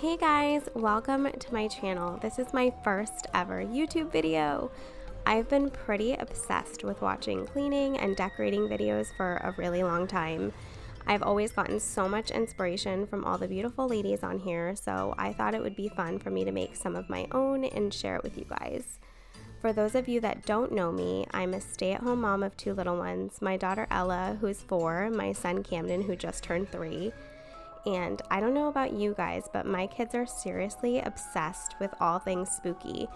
Hey guys, welcome to my channel. This is my first ever YouTube video. I've been pretty obsessed with watching cleaning and decorating videos for a really long time. I've always gotten so much inspiration from all the beautiful ladies on here, so I thought it would be fun for me to make some of my own and share it with you guys. For those of you that don't know me, I'm a stay-at-home mom of two little ones, my daughter Ella, who's 4, my son Camden, who just turned 3. And I don't know about you guys, but my kids are seriously obsessed with all things spooky.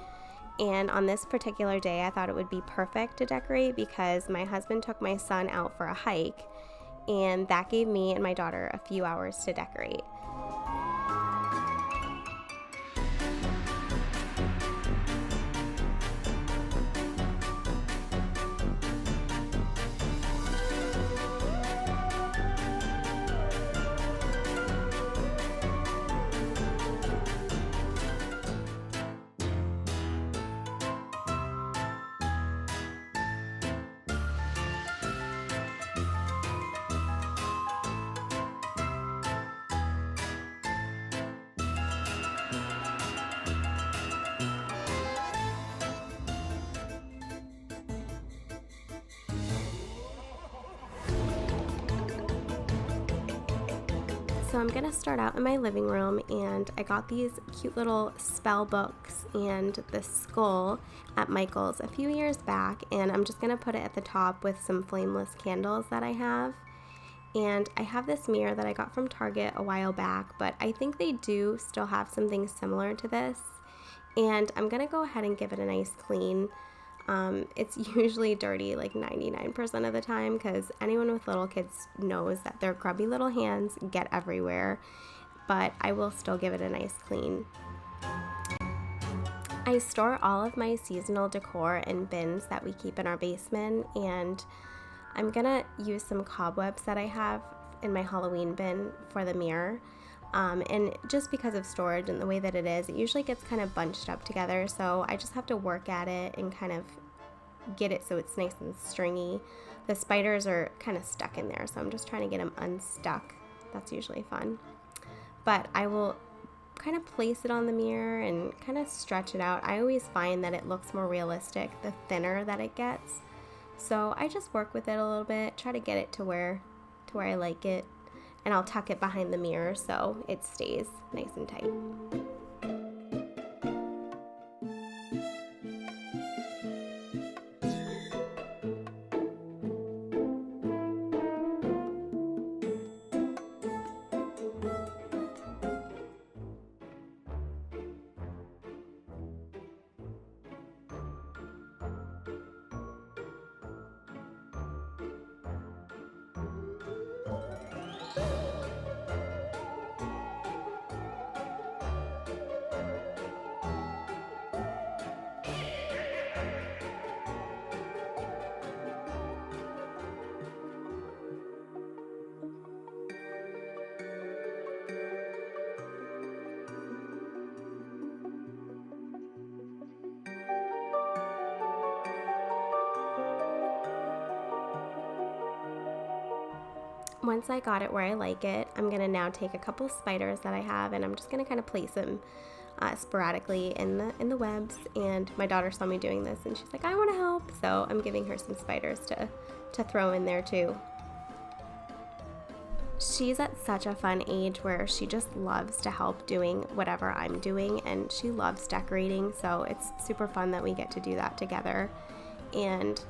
And on this particular day, I thought it would be perfect to decorate because my husband took my son out for a hike, and that gave me and my daughter a few hours to decorate. So I'm gonna start out in my living room, and I got these cute little spell books and this skull at Michael's a few years back, and I'm just gonna put it at the top with some flameless candles that I have. And I have this mirror that I got from Target a while back, but I think they do still have something similar to this, and I'm gonna go ahead and give it a nice clean. It's usually dirty like 99% of the time because anyone with little kids knows that their grubby little hands get everywhere, but I will still give it a nice clean. I store all of my seasonal decor in bins that we keep in our basement, and I'm gonna use some cobwebs that I have in my Halloween bin for the mirror. And just because of storage and the way that it is, it usually gets kind of bunched up together, so I just have to work at it and kind of get it so it's nice and stringy. The spiders are kind of stuck in there, so I'm just trying to get them unstuck. That's usually fun. But I will kind of place it on the mirror and kind of stretch it out. I always find that it looks more realistic the thinner that it gets. So I just work with it a little bit, try to get it to where I like it. And I'll tuck it behind the mirror so it stays nice and tight. Once I got it where I like it, I'm gonna now take a couple spiders that I have, and I'm just gonna kind of place them sporadically in the webs. And my daughter saw me doing this, and she's like, "I want to help," so I'm giving her some spiders to throw in there too. She's at such a fun age where she just loves to help doing whatever I'm doing, and she loves decorating, so it's super fun that we get to do that together. And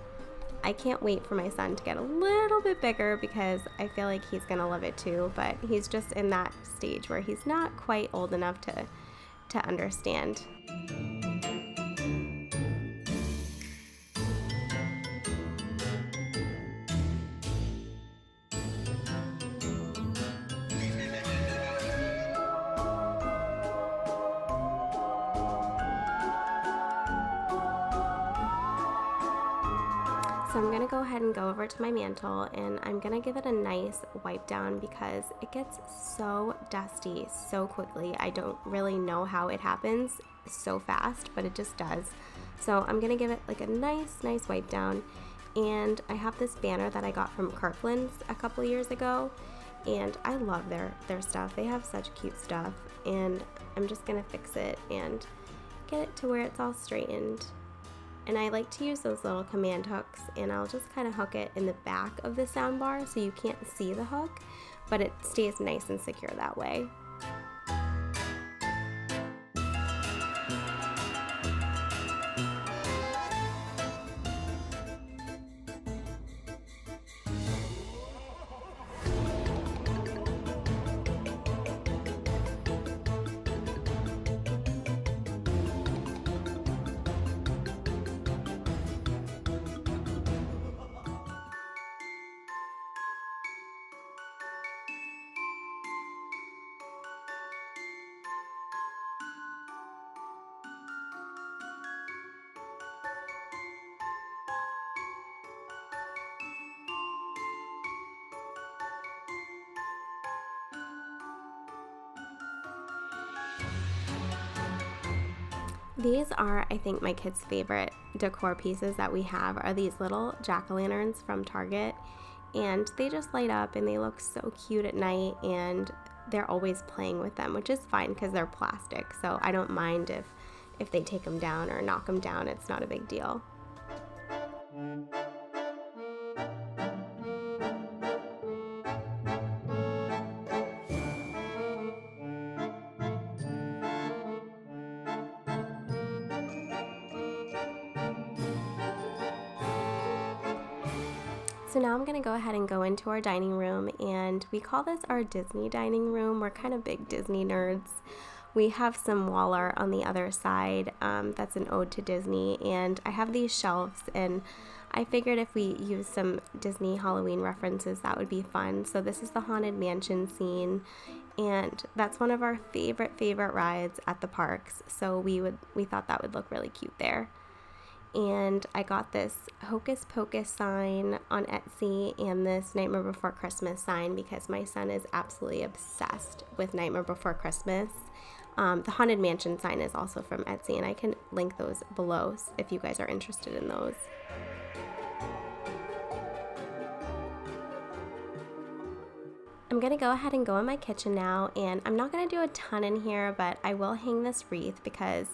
I can't wait for my son to get a little bit bigger because I feel like he's gonna love it too, but he's just in that stage where he's not quite old enough to understand. So I'm gonna go ahead and go over to my mantle, and I'm gonna give it a nice wipe down because it gets so dusty so quickly. I don't really know how it happens so fast, but it just does. So I'm gonna give it like a nice wipe down. And I have this banner that I got from Kirkland's a couple years ago, and I love their stuff. They have such cute stuff, and I'm just gonna fix it and get it to where it's all straightened. And I like to use those little command hooks, and I'll just kind of hook it in the back of the sound bar so you can't see the hook, but it stays nice and secure that way. These are, I think, my kids' favorite decor pieces that we have are these little jack-o'-lanterns from Target, and they just light up and they look so cute at night, and they're always playing with them, which is fine because they're plastic, so I don't mind if they take them down or knock them down. It's not a big deal. So now I'm going to go ahead and go into our dining room, and we call this our Disney dining room. We're kind of big Disney nerds. We have some wall art on the other side that's an ode to Disney, and I have these shelves, and I figured if we use some Disney Halloween references that would be fun. So this is the Haunted Mansion scene, and that's one of our favorite rides at the parks, so we thought that would look really cute there. And I got this Hocus Pocus sign on Etsy and this Nightmare Before Christmas sign because my son is absolutely obsessed with Nightmare Before Christmas. The Haunted Mansion sign is also from Etsy, and I can link those below if you guys are interested in those. I'm going to go ahead and go in my kitchen now, and I'm not going to do a ton in here, but I will hang this wreath because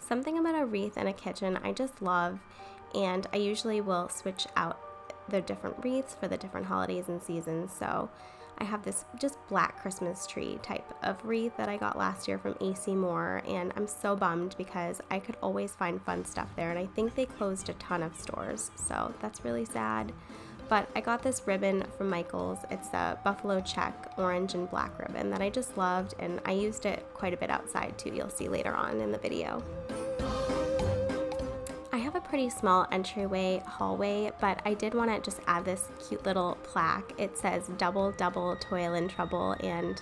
something about a wreath in a kitchen I just love, and I usually will switch out the different wreaths for the different holidays and seasons. So I have this just black Christmas tree type of wreath that I got last year from AC Moore, and I'm so bummed because I could always find fun stuff there, and I think they closed a ton of stores, so that's really sad. But I got this ribbon from Michael's. It's a buffalo check orange and black ribbon that I just loved, and I used it quite a bit outside too. You'll see later on in the video. I have a pretty small entryway hallway, but I did want to just add this cute little plaque. It says double toil and trouble, and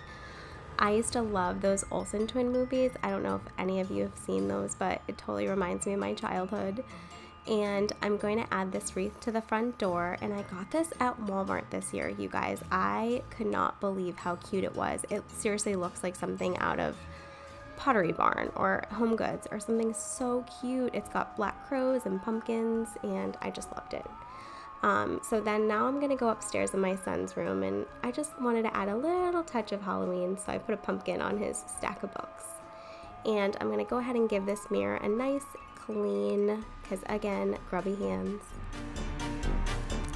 I used to love those Olsen twin movies. I don't know if any of you have seen those, but it totally reminds me of my childhood. And I'm going to add this wreath to the front door, and I got this at Walmart this year, you guys. I could not believe how cute it was. It seriously looks like something out of Pottery Barn or Home Goods or something so cute. It's got black crows and pumpkins, and I just loved it. So then now I'm going to go upstairs in my son's room, and I just wanted to add a little touch of Halloween, so I put a pumpkin on his stack of books. And I'm going to go ahead and give this mirror a nice clean, because again, grubby hands.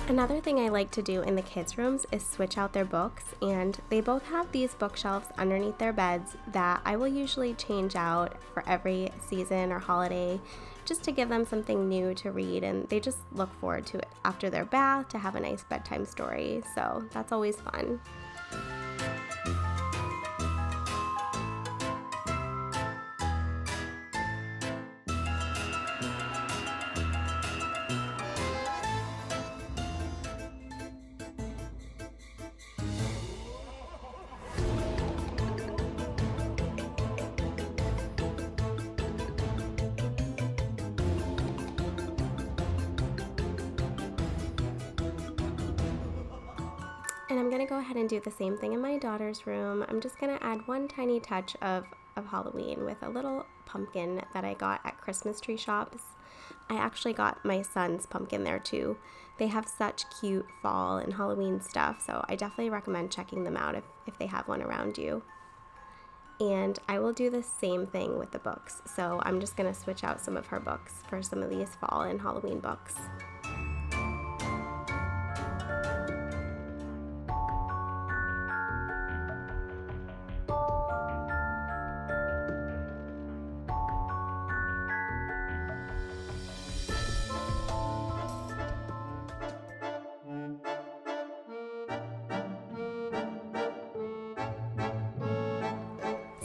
Another thing I like to do in the kids' rooms is switch out their books, and they both have these bookshelves underneath their beds that I will usually change out for every season or holiday just to give them something new to read, and they just look forward to it after their bath to have a nice bedtime story, so that's always fun. And I'm going to go ahead and do the same thing in my daughter's room. I'm just going to add one tiny touch of Halloween with a little pumpkin that I got at Christmas tree shops. I actually got my son's pumpkin there too. They have such cute fall and Halloween stuff, so I definitely recommend checking them out if they have one around you. And I will do the same thing with the books, so I'm just going to switch out some of her books for some of these fall and Halloween books.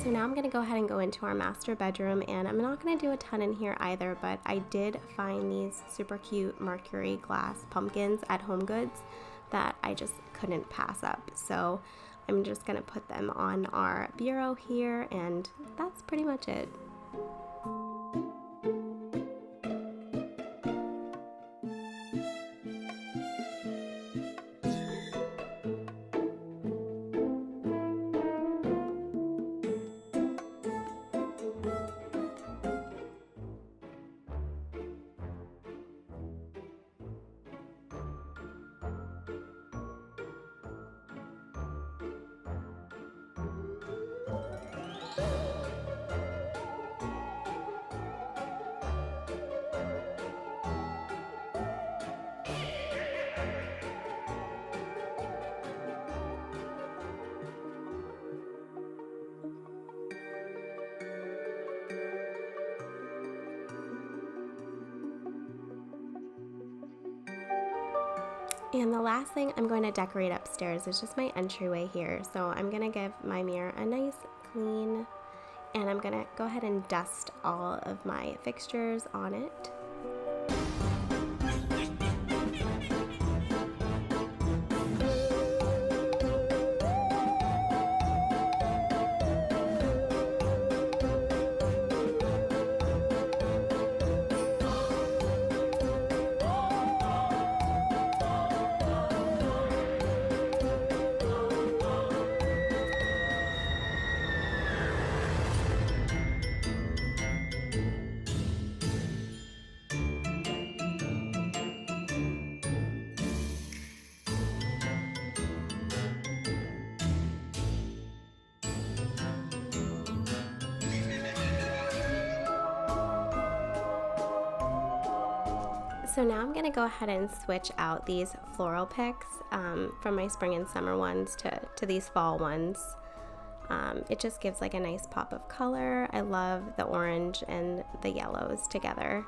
So now I'm going to go ahead and go into our master bedroom, and I'm not going to do a ton in here either, but I did find these super cute Mercury glass pumpkins at HomeGoods that I just couldn't pass up. So I'm just going to put them on our bureau here, and that's pretty much it. And the last thing I'm going to decorate upstairs is just my entryway here. So I'm going to give my mirror a nice clean, and I'm going to go ahead and dust all of my fixtures on it. So now I'm going to go ahead and switch out these floral picks from my spring and summer ones to these fall ones. It just gives like a nice pop of color. I love the orange and the yellows together.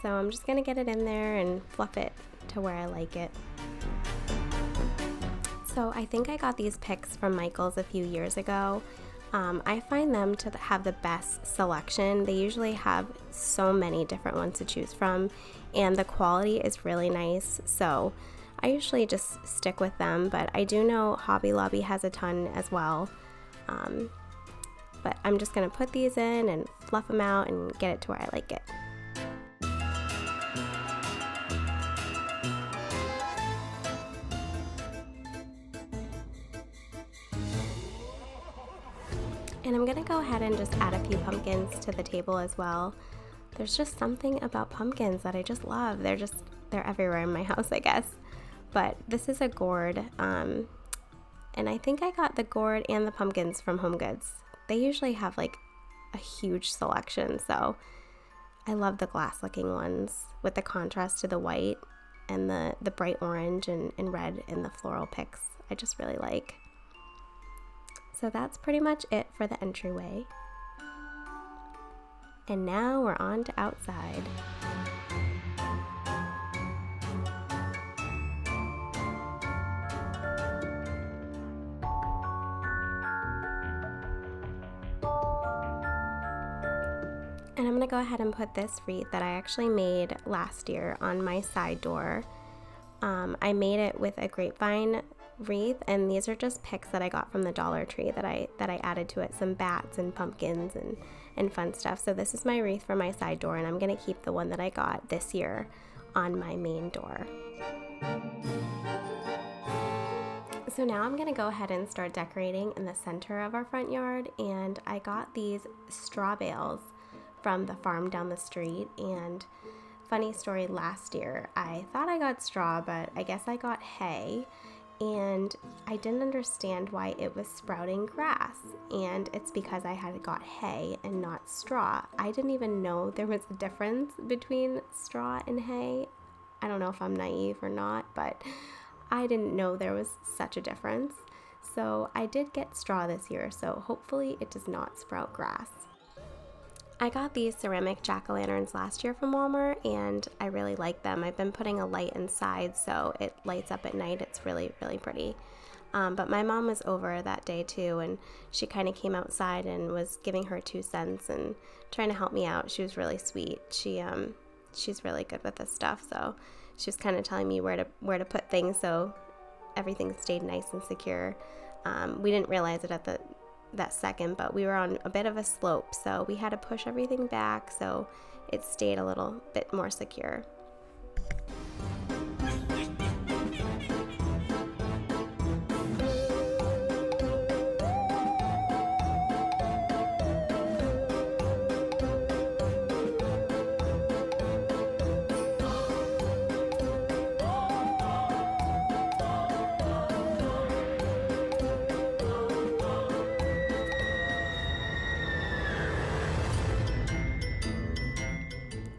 So I'm just going to get it in there and fluff it to where I like it. So I think I got these picks from Michael's a few years ago. I find them to have the best selection. They usually have so many different ones to choose from, and the quality is really nice. So I usually just stick with them, but I do know Hobby Lobby has a ton as well. But I'm just going to put these in and fluff them out and get it to where I like it. And I'm gonna go ahead and just add a few pumpkins to the table as well. There's just something about pumpkins that I just love. They're everywhere in my house, I guess. But this is a gourd, and I think I got the gourd and the pumpkins from HomeGoods. They usually have like a huge selection, so I love the glass looking ones with the contrast to the white and the bright orange and red in the floral picks. I just really like. So that's pretty much it for the entryway. And now we're on to outside. And I'm gonna go ahead and put this wreath that I actually made last year on my side door. I made it with a grapevine wreath, and these are just picks that I got from the Dollar Tree that I added to it, some bats and pumpkins and fun stuff. So this is my wreath for my side door, and I'm gonna keep the one that I got this year on my main door. So now I'm gonna go ahead and start decorating in the center of our front yard, and I got these straw bales from the farm down the street, and funny story last year. I thought I got straw, but I guess I got hay, and I didn't understand why it was sprouting grass, and it's because I had got hay and not straw. I didn't even know there was a difference between straw and hay. I don't know if I'm naive or not, but I didn't know there was such a difference. So I did get straw this year, so hopefully it does not sprout grass. I got these ceramic jack-o'-lanterns last year from Walmart, and I really like them. I've been putting a light inside so it lights up at night. It's really, really pretty. But my mom was over that day too, and she kind of came outside and was giving her 2 cents and trying to help me out. She was really sweet. She's really good with this stuff, so she was kind of telling me where to put things so everything stayed nice and secure. We didn't realize it at that second, but we were on a bit of a slope, so we had to push everything back so it stayed a little bit more secure.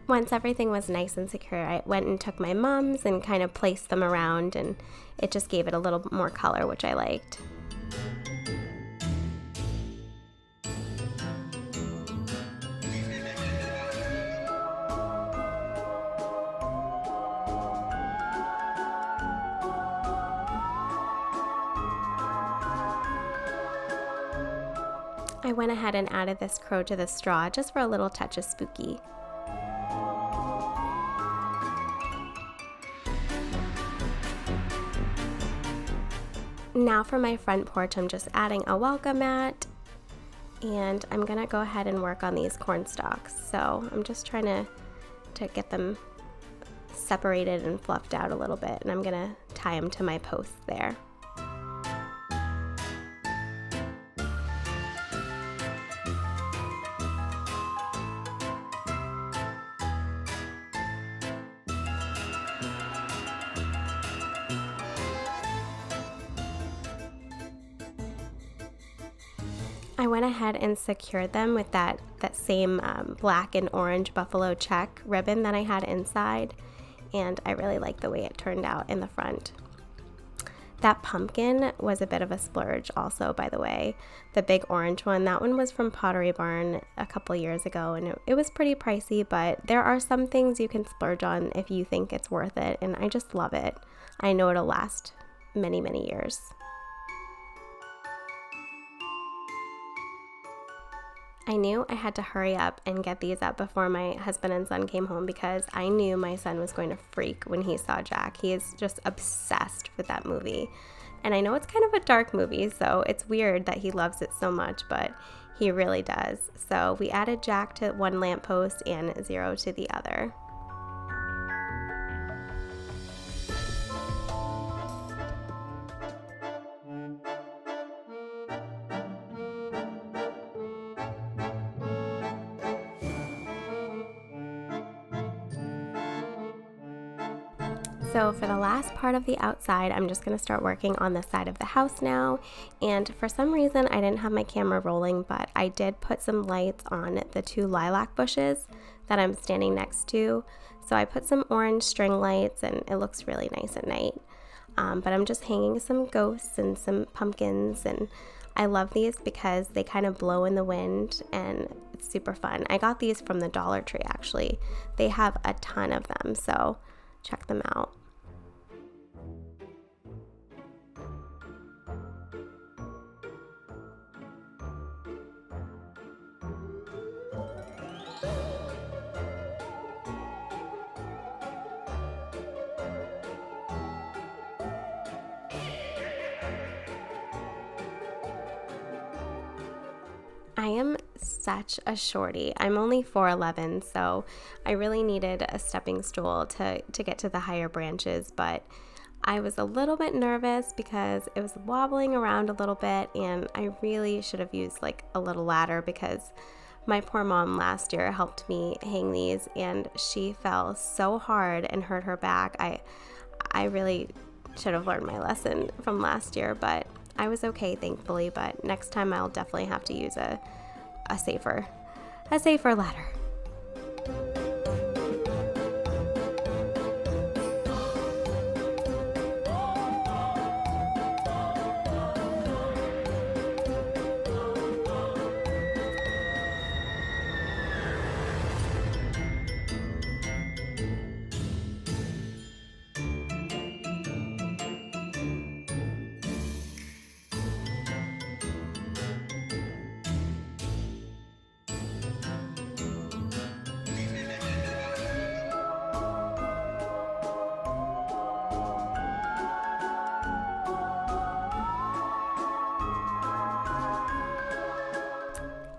Once everything was nice and secure, I went and took my mom's and kind of placed them around, and it just gave it a little more color, which I liked. I went ahead and added this crow to the straw just for a little touch of spooky. Now for my front porch, I'm just adding a welcome mat, and I'm gonna go ahead and work on these corn stalks. So I'm just trying to get them separated and fluffed out a little bit, and I'm gonna tie them to my posts there. I went ahead and secured them with that same black and orange buffalo check ribbon that I had inside, and I really like the way it turned out in the front. That pumpkin was a bit of a splurge also, by the way. The big orange one, that one was from Pottery Barn a couple years ago, and it was pretty pricey, but there are some things you can splurge on if you think it's worth it, and I just love it. I know it'll last many, many years. I knew I had to hurry up and get these up before my husband and son came home, because I knew my son was going to freak when he saw Jack. He is just obsessed with that movie. And I know it's kind of a dark movie, so it's weird that he loves it so much, but he really does. So we added Jack to one lamppost and Zero to the other. So for the last part of the outside, I'm just going to start working on the side of the house now. And for some reason, I didn't have my camera rolling, but I did put some lights on the 2 lilac bushes that I'm standing next to. So I put some orange string lights, and it looks really nice at night. But I'm just hanging some ghosts and some pumpkins, and I love these because they kind of blow in the wind, and it's super fun. I got these from the Dollar Tree, actually. They have a ton of them, so check them out. I am such a shorty. I'm only 4'11", so I really needed a stepping stool to get to the higher branches, but I was a little bit nervous because it was wobbling around a little bit, and I really should have used like a little ladder, because My poor mom last year helped me hang these, and she fell so hard and hurt her back. I really should have learned my lesson from last year, but I was okay, thankfully. But next time I'll definitely have to use a safer ladder.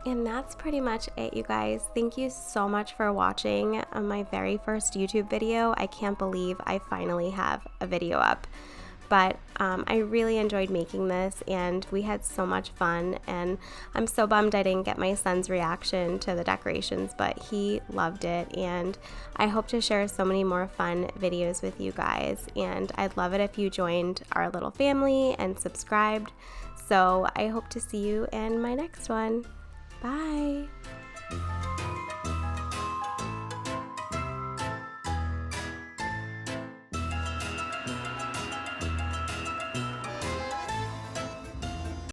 And that's pretty much it, you guys. Thank you so much for watching my very first YouTube video. I can't believe I finally have a video up. But I really enjoyed making this, and we had so much fun, and I'm so bummed I didn't get my son's reaction to the decorations, but he loved it, and I hope to share so many more fun videos with you guys, and I'd love it if you joined our little family and subscribed. So I hope to see you in my next one. Bye!